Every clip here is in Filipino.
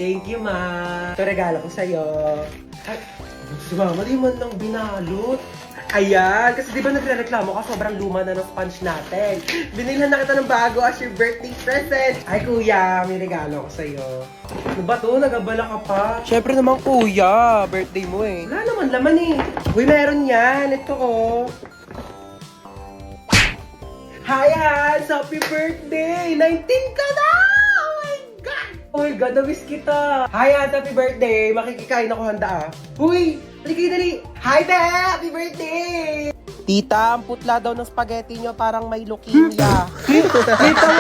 Thank you, ma. Ito regalo ko sa'yo. Ay, sumama, di man lang binalot. Ayan, kasi di ba nagre-reklamo ka, sobrang luma na ng sponge natin. Binilhan na kita ng bago as your birthday present. Ay, kuya, may regalo ko sa'yo. Ano ba to? Nagabala ka pa? Siyempre naman, kuya. Birthday mo eh. Wala naman laman eh. Uy, meron yan. Ito oh. Hi, Hans! Happy birthday! 19 ka na! Oh my God! Oh my God, na-miss kita! Hi, Hans! Happy birthday! Makikikain ako handa ah. Uy! Dali dali! Hi, Be! Happy birthday! Tita, ang putla daw ng spaghetti nyo parang may leukemia. Uy,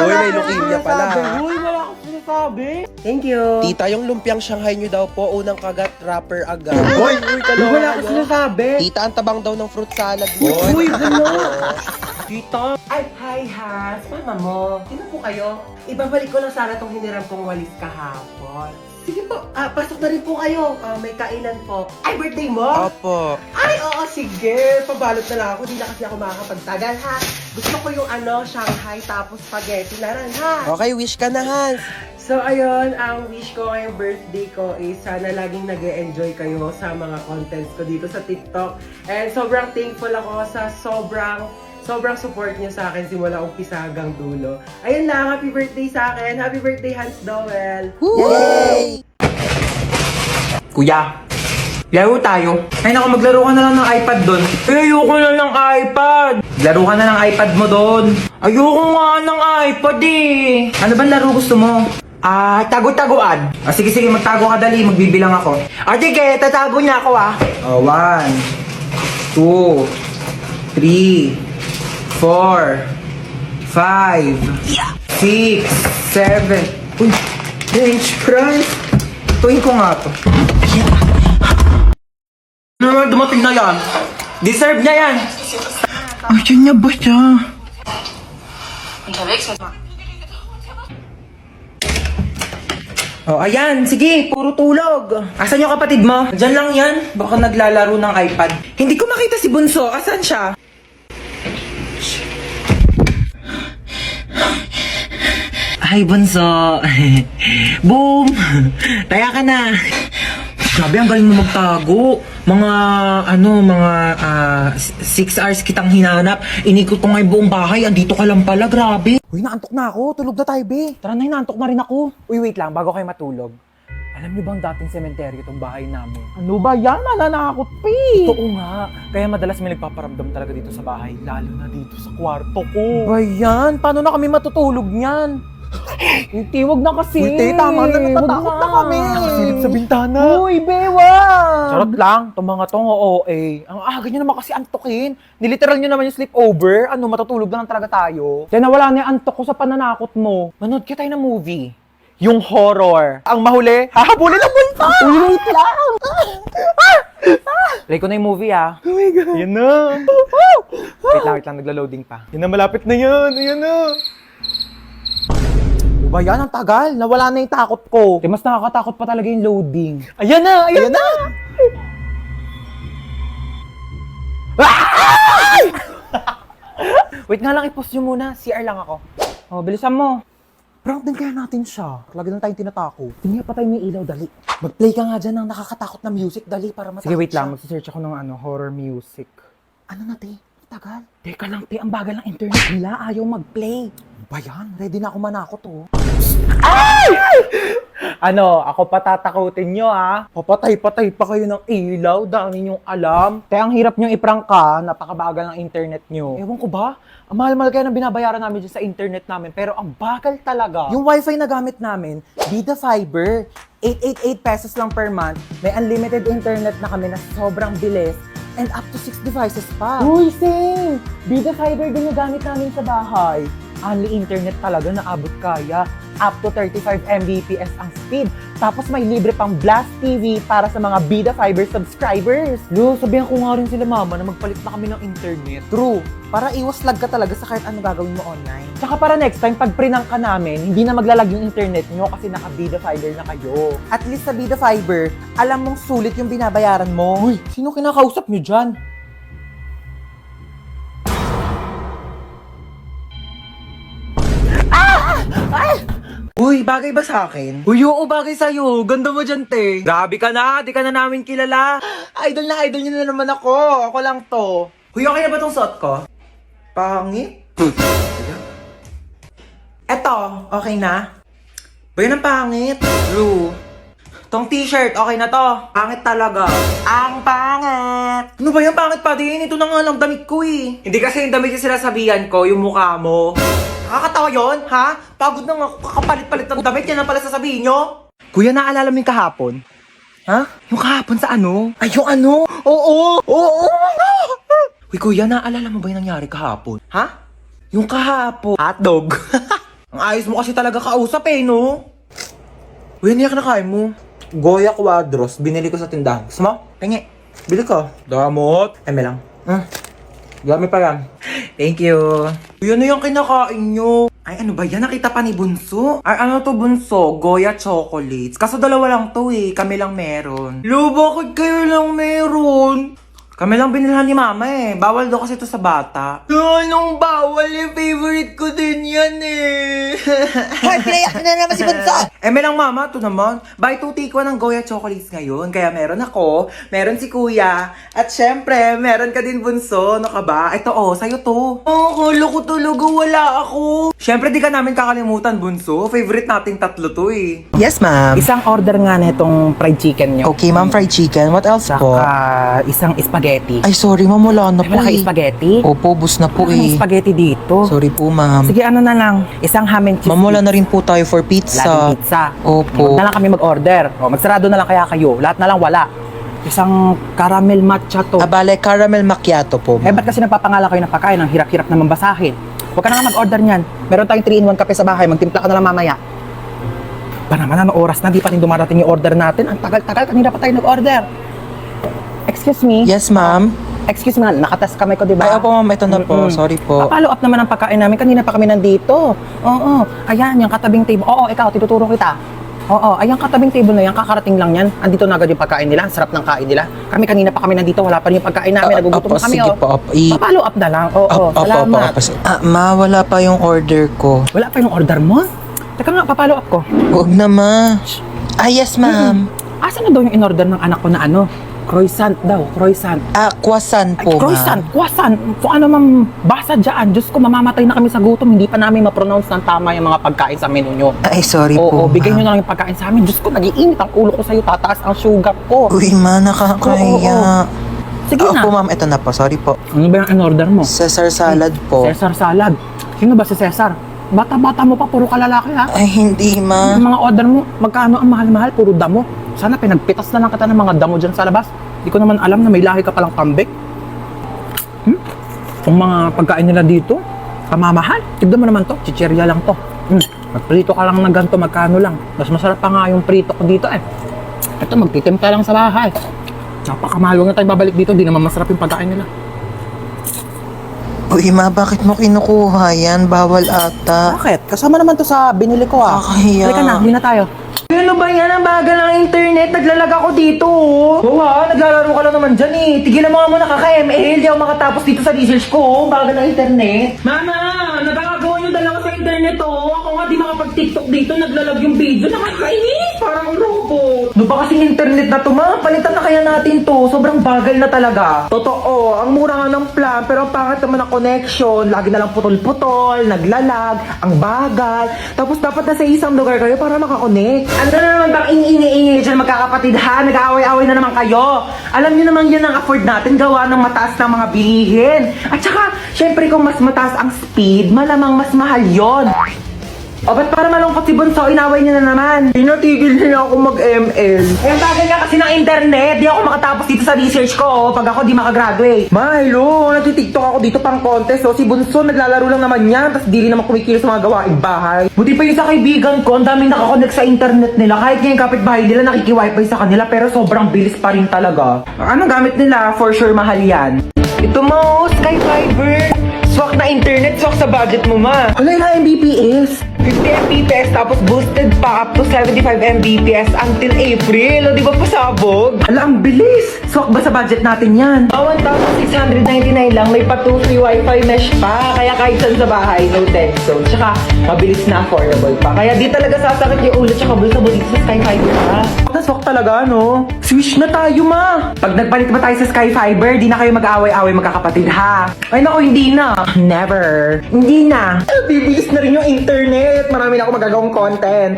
may leukemia pala. Uy, wala akong sinasabi. Thank you. Tita, yung lumpiang Shanghai nyo daw po, unang kagat, wrapper agad. Uy, kaloka. Wala akong sinasabi. Tita, ang tabang daw ng fruit salad mo. Uy, ano? Tita! Ay, hi, Has! Mama mo, sino po kayo? Ibabalik ko lang sana tong hiniram kong walis kahapon. Sige po, pasok na rin po kayo. May kainan po. Ay, birthday mo? Opo. Ay, oo, sige. Pabalot na lang ako. Di na kasi ako makakapagtagal, ha? Gusto ko yung Shanghai tapos spaghetti na rin, ha? Okay, wish ka na, Hans. So, ayun, ang wish ko ngayong birthday ko is sana laging nag-e-enjoy kayo sa mga contents ko dito sa TikTok. And sobrang thankful ako sa sobrang support niyo sa akin simula umpisa hanggang dulo. Ayun lang, happy birthday sa akin. Happy birthday, Hans Dowell. Yay! Kuya, laro tayo. Ay naku, maglaro ka na lang ng iPad doon. Ayoko na ng iPad. Laro ka na ng iPad mo doon. Ayoko nga ng iPad eh. Ano ba laro gusto mo? Tago-taguan. Sige, magtago ka dali. Magbibilang ako. Sige, tatago niya ako 1, 2, 3, 4, 5, 6, 7. Uy, French fries. Tuwin ko nga to. Ano naman dumating na yan? Deserve niya yan. Ayan niya ba siya? Oh, ayan. Sige, puro tulog. Asan yung kapatid mo? Diyan lang yan. Baka naglalaro ng iPad. Hindi ko makita si Bunso. Asan siya? Hi, Bunso. Boom! Taya ka na. Grabe, ang galing mo magtago. Mga 6 hours kitang hinanap. Inikot ko nga yung buong bahay. Andito ka lang pala, grabe. Uy, naantok na ako. Tulog na tayo, be. Tara na, naantok na rin ako. Uy, wait lang, bago kayo matulog. Alam niyo bang dating sementeryo itong bahay namin? Ano ba yan? Nananakot, pe! Totoo nga. Kaya madalas may nagpaparamdam talaga dito sa bahay. Lalo na dito sa kwarto ko. Ba yan? Paano na kami matutulog niyan? Hindi, wag na kasi. Hindi, tama na. Natatakot na kami. Nakasilip sa bintana. Uy, bewa! Charot lang. Itong mga tong OA. Ang aga nyo naman kasi antokin. Niliteral nyo naman yung sleepover. Ano, matutulog na lang talaga tayo. Kaya nawala na yung antok ko sa pananakot mo. Manood kita tayo ng movie. Yung horror. Ang mahuli, hahabulin ang multo! Wait lang! Play ko na yung movie Oh my God. Yan na. Wait lang. Nagla-loading pa. Yan na, malapit na yan. Ayan na. Ba yan, ang tagal. Nawala na yung takot ko. Mas nakakatakot pa talaga yung loading. Ayan na! Ayan na! Wait nga lang, i-pause nyo muna. CR lang ako. Oh, bilisan mo. Prank din kaya natin siya. Lagi lang tayong tinatako. Tingnan pa tayo may ilaw, dali. Mag-play ka nga dyan ng nakakatakot na music, dali, para matakot. Sige, wait lang. Magsisearch ako ng horror music. Ano na, te? Tagal. Teka lang, te. Ang bagal ng internet nila. Ayaw mag-play. Ba yan? Ready na ako manakot, oh. Ay! Ako patatakutin nyo, Papatay-patay pa kayo ng ilaw. Dami nyong alam. Kaya ang hirap nyong iprank ka. Napakabagal ng internet nyo. Ewan ko ba? Ang mahal-mahal kaya ng binabayaran namin dyan sa internet namin. Pero ang bagal talaga. Yung wifi na gamit namin, Vida Fiber. 888 pesos lang per month. May unlimited internet na kami na sobrang bilis. And up to 6 devices pa. Uy, same! Vida Fiber din yung gamit namin sa bahay. Only internet talaga na abot kaya. Up to 35 Mbps ang speed. Tapos may libre pang Blast TV para sa mga Vida Fiber subscribers. Lo, sabihan ko nga rin sila mama na magpalit na kami ng internet. True. Para iwas lag ka talaga sa kahit ano gagawin mo online. Tsaka para next time, pag prinang ka namin, hindi na maglalag yung internet nyo kasi naka Vida Fiber na kayo. At least sa Vida Fiber, alam mong sulit yung binabayaran mo. Uy, sino kinakausap nyo dyan? Ay! Uy, bagay ba sa akin? Uy, oo, bagay sa'yo. Ganda mo dyan, te. Grabe ka na, di ka na namin kilala. Idol niyo na naman ako. Ako lang to. Uy, okay na ba tong suot ko? Pangit. Eto, okay na? Ba yun ang pangit? True. Tong t-shirt, okay na to. Pangit talaga. Ang pangit! Ano ba yung pangit pa din? Ito na nga lang damit ko eh. Hindi kasi yung damit yung sinasabihan ko, yung mukha mo. Nakakatawa yun, ha? Pagod na nga ako kakapalit-palit ng damit, yan ang pala sasabihin nyo. Kuya, naalala mo yung kahapon? Ha? Yung kahapon sa ano? Ay, yung ano? Oo! Oo! Uy, kuya, naalala mo ba yung nangyari kahapon? Ha? Yung kahapon. Hotdog. Ang ayos mo kasi talaga kausap eh, no? Uy, ano yung kinakain mo? Goya Quadros. Binili ko sa tindahan. Gusto mo? Tingi. Bili ko. Damot. Eme lang. Dami pa yan. Thank you. Uy, ano yung kinakain nyo? Ay, ano ba yan? Nakita pa ni Bunso? Ay, ano to, Bunso? Goya chocolates. Kaso dalawa lang to eh. Kami lang meron. Lo, bakit kayo lang meron? Kami lang binilhan ni Mama eh. Bawal daw kasi ito sa bata. Anong bawal eh? Favorite ko din yan eh. Hoy, pinayak na naman si Bunso! May lang Mama, ito naman. Buy 2 take 1 ng Goya chocolates ngayon. Kaya meron ako, meron si Kuya, at syempre, meron ka din Bunso. Ano ka ba? Ito oh, sa'yo to. Kala ko talaga wala ako. Syempre, di ka namin kakalimutan, Bunso. Favorite nating tatlo to eh. Yes, ma'am. Isang order nga nitong fried chicken nyo. Okay, ma'am, fried chicken. What else po? Isang spaghetti. Ay, sorry, ma'am, wala na Ay, po wala kang eh. spaghetti? Opo, bus na po Wala kang eh. spaghetti dito. Sorry po, ma'am. Sige, ano na lang. Isang ham and cheese. Ma'am, wala na rin po tayo for Wala pizza. din pizza. Opo. Huwag na lang kami mag-order. O, magsarado na lang kaya kayo. Lahat na lang wala. Isang caramel matcha to. Abale, caramel macchiato po, Eh, ma'am. ba't kasi nagpapangalan kayo ng pagkain? Ang hirap-hirap naman basahin. Huwag ka na nga mag-order niyan. Meron tayong 3-in-1 kape sa bahay. Magtimpla ka na lang mamaya. Ba naman, anong oras na? Di pa rin dumarating yung order natin. Ang tagal-tagal. Kanina pa tayo nag-order. Excuse me? Yes, ma'am. Excuse me, nakatas kamay ko, di ba? Ay, opo, ma'am, ito na po. Mm-mm. Sorry po. Follow up naman ang pagkain namin. Kanina pa kami nandito. Oo. Ayan, yung katabing table. Oo, ikaw, tinuturo kita. Oo, ayan katabing table na yan. Kakarating lang yan. Andito na agad yung pagkain nila. Ang sarap ng kain nila. Kami kanina pa kami nandito. Wala pa rin yung pagkain namin. Nagugutom Opo, na kami. sige po, opo. Follow up na lang. Oo, Opo, salamat. Ma, wala pa yung order ko. Wala pa yung order mo? Teka nga, papalo up ko. Huwag na, ma. Ah, yes, ma'am. Asan na daw yung in-order ng anak ko na ano? Croissant daw, croissant. Ah, croissant Ay, po, croissant, ma'am. croissant. Kung ano mang basa dyan, Diyos ko, mamamatay na kami sa gutom. Hindi pa namin ma-pronounce ng tama yung mga pagkain sa menu nyo. Ay, sorry po, Oo, bigay ma'am. nyo na lang yung pagkain sa amin. Diyos ko, nag-iinit ang ulo ko sa'yo. Tataas ang sugar ko. Uy, ma, nakakaya. Sige na. Opo, ma'am, ito na po. Sorry po. Ano ba yung in-order mo? Caesar salad po. Cesar salad. Sino ba si Cesar? Bata-bata mo pa, puro kalalaki ha. Ay, hindi, ma. Yung mga order mo, magkano ang mahal-mahal, puro damo. Sana pinagpitas na lang kita ng mga damo dyan sa labas. Hindi ko naman alam na may lahi ka palang kambing. Kung mga pagkain nila dito, kamamahal. Tignan mo naman to, chichirya lang to. Magprito ka lang ng ganito, magkano lang. Mas masarap pa nga yung prito ko dito eh. Ito, magtitimpa lang sa bahay. Napakamahal, huwag na tayo babalik dito, hindi naman masarap yung pagkain nila. Uy, ma, bakit mo kinukuha yan? Bawal ata. Bakit? Kasama naman to sa binili ko ah. Kakahiya. Halika na, hindi na tayo. Ano ba yan? Ang bagal ng internet. Naglalag ako dito. Oo ha, naglalaro ka lang naman dyan eh. Tigilan mo nga muna kaka-ML. Di ako makatapos dito sa research ko. Bagal ng internet. Mama, nagkakagawa yung dalawa sa internet oh. Ako nga di makapag-tiktok dito. Naglalag yung video. Nakakainis. Parang robot. Ano ba kasing internet na to ma? Palitan na kaya natin to. Sobrang bagal na talaga. Totoo, ang mura nga ng plan. Pero ang pangit naman ang connection. Lagi na lang putol-putol. Naglalag. Ang bagal. Tapos dapat nasa isang lugar kayo para makakonect. Ano na naman bang ingay-ingay dyan magkakapatid ha? Nag-aaway-aaway na naman kayo. Alam niyo naman yan ang afford natin gawa ng mataas ng mga bilihin. At saka, syempre kung mas mataas ang speed, malamang mas mahal yon. O ba't para malungkot si Bunso, inaway niya na naman. Pinatigil niya ako mag-ML. Eh, ang bagal nga kasi ng internet. Di ako makatapos dito sa research ko pag ako di makagraduate. Ma, hello. Nagtitiktok ako dito pang contest. Si Bunso naglalaro lang naman yan. Tapos di rin naman kumikilos sa mga gawaing bahay. Buti pa yung sa kaibigan ko. Ang daming nakakonect sa internet nila. Kahit nga yung kapitbahay nila nakiki-wifi sa kanila. Pero sobrang bilis pa rin talaga. Ano gamit nila? For sure mahal yan. Ito mo, Sky Fiber. Swak na internet, swak sa budget mo ma. Alay na Mbps. 50 Mbps tapos boosted pa up to 75 Mbps until April. O, di ba pasabog? Ala, ang bilis! Swak ba sa budget natin yan? 1,699 lang, may pa 2 free wifi mesh pa. Kaya kahit saan sa bahay, no tech zone. Tsaka, mabilis na affordable pa. Kaya di talaga sasakit yung ulo tsaka bulsa dito sa Sky Fiber ha. Naswak talaga, no? Switch na tayo, ma! Pag nagpalit ba tayo sa Sky Fiber, di na kayo mag-away-away magkakapatid, ha? Ay, naku, hindi na. Never. Hindi na. Bibilis na rin yung internet. Marami na ako magagawang content.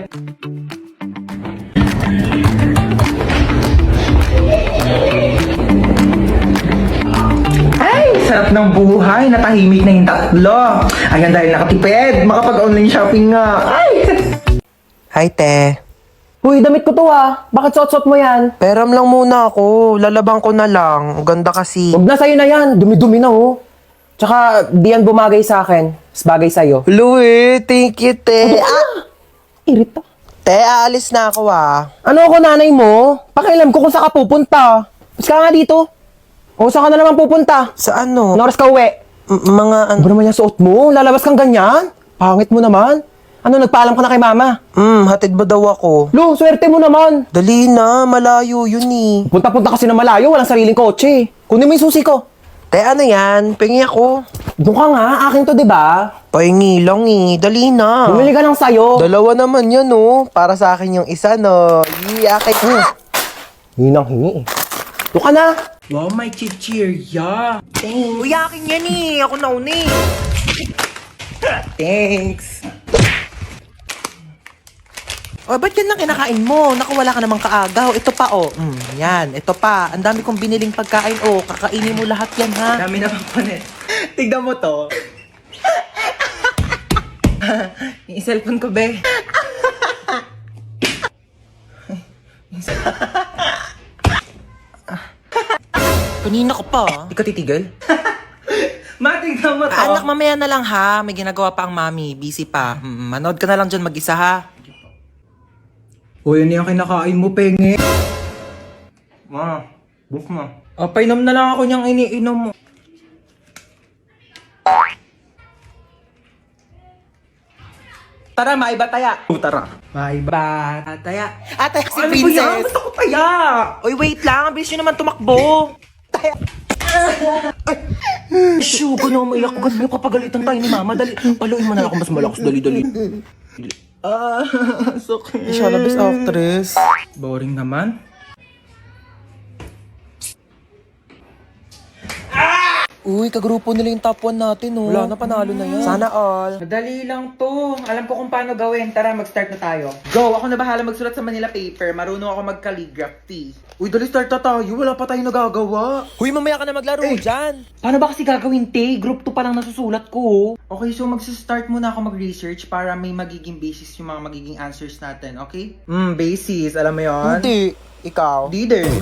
Ay, sarap ng buhay. Natahimik na yung tatlo. Ayan, dahil nakatipid. Makapag-online shopping nga. Ay! Hi, te. Uy, damit ko to Bakit suot-suot mo yan? Peram lang muna ako. Lalabang ko na lang. Ang ganda kasi. Huwag na sa'yo na yan. Dumi-dumi na Tsaka, di yan bumagay sa akin. Mas bagay sa'yo. Louie, thank you, te. Irita. Te, aalis na ako Ano ako nanay mo? Pakialam ko kung saan ka pupunta. Mas ka nga dito. O saan ka na naman pupunta? Sa ano? Anong oras ka uwi? Mga Ano ba naman yung suot mo? Lalabas kang ganyan? Pangit mo naman. Ano, nagpaalam ka na kay mama? hatid mo daw ako. Lu, swerte mo naman. Dali na, malayo yun eh. Punta-punta kasi na malayo, walang sariling kotse. Kunin mo yung susi ko. Te, ano yan? Pingi ako. Doon ka nga, akin to, di ba? Pahingi lang eh. Dali na. Bumili ka lang sa'yo. Dalawa naman yan, oh. Para sa akin yung isa, no. Akin. Hingi nang hingi eh. Doon ka na. Wow, may chichirya. Uy, akin yan eh. Ako nauna eh. Thanks. O, ba't yan lang kinakain mo? Naku, wala ka namang kaagaw. Ito pa, oh. Yan, ito pa. Ang dami kong biniling pagkain, oh. Kakainin mo lahat yan, ha? Dami naman pa Tignan mo to. Yung cellphone ko, be. Kanina ka pa, Di ka titigil? Matignan mo to. Anak, mamaya na lang, ha? May ginagawa pa ang mami. Busy pa. Manood ka na lang dyan mag-isa, ha? Uy, ano yung kinakain mo, penge? Ma, book mo. Painom na lang ako niyang iniinom mo. Tara, maiba taya. Tara. Maiba taya. Atay, si Ano ba yan? Gusto ko taya. Uy, wait lang. Ang bilis nyo naman tumakbo. Shoo, gano'n maiyak ko. Gano'n kapagalitan tayo ni mama. Dali, paluin mo na ako mas malakas. Dali. Sakit. Siya na best actress. Boring naman. Uy, kagrupo nila yung top 1 natin, oh. Wala na, panalo na yan. Sana all. Madali lang to. Alam ko kung paano gawin. Tara, mag-start na tayo. Go! Ako na bahala magsulat sa Manila paper. Marunong ako mag-calligraphy. Uy, dali start na tayo. Wala pa tayong nagagawa. Uy, mamaya ka na maglaro dyan. Paano ba kasi gagawin, te? Group 2 pa lang nasusulat ko. Okay, so mag-start muna ako mag-research para may magiging basis yung mga magiging answers natin, okay? Basis. Alam mo yon? Hindi. Ikaw. Di din.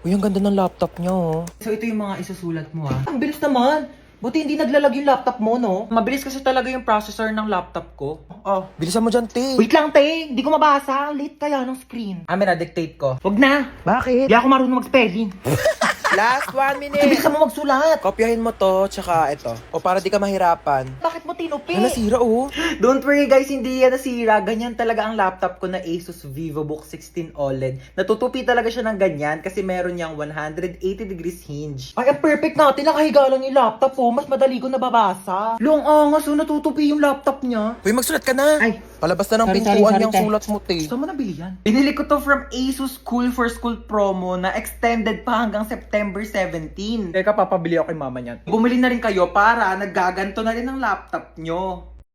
Uy, ang ganda ng laptop niya, oh. So ito yung mga isusulat mo, Ang bilis naman. Buti hindi naglalag yung laptop mo, no? Mabilis kasi talaga yung processor ng laptop ko. Oh, bilisan mo dyan, te. Wait lang, te. Hindi ko mabasa. Late kaya ng screen. Na-dictate ko. Wag na. Bakit? Hindi ako marunong mag-spelling. Last 1 minute. Bilisan mo magsulat. Kopyahin mo to, tsaka ito. O para di ka mahirapan. Bakit mo tinupi? Nasira, oh. Don't worry guys, hindi yan nasira. Ganyan talaga ang laptop ko na Asus VivoBook 16 OLED. Natutupi talaga siya ng ganyan kasi meron niyang 180 degrees hinge. Ay, ang perfect natin. Nakahiga lang yung laptop ko. Mas madali ko nababasa. Long angas, natutupi yung laptop niya. Uy, magsulat ka na. Ay. Palabas na ng Sorry, pintuan sorry, yung te. sulat mo, te. Saan mo nabili yan? Binili ko to from Asus Cool for School promo na extended pa hanggang September 17. Teka, papabili ako kay mama niyan. Bumili na rin kayo para naggaganto na rin ang laptop nyo.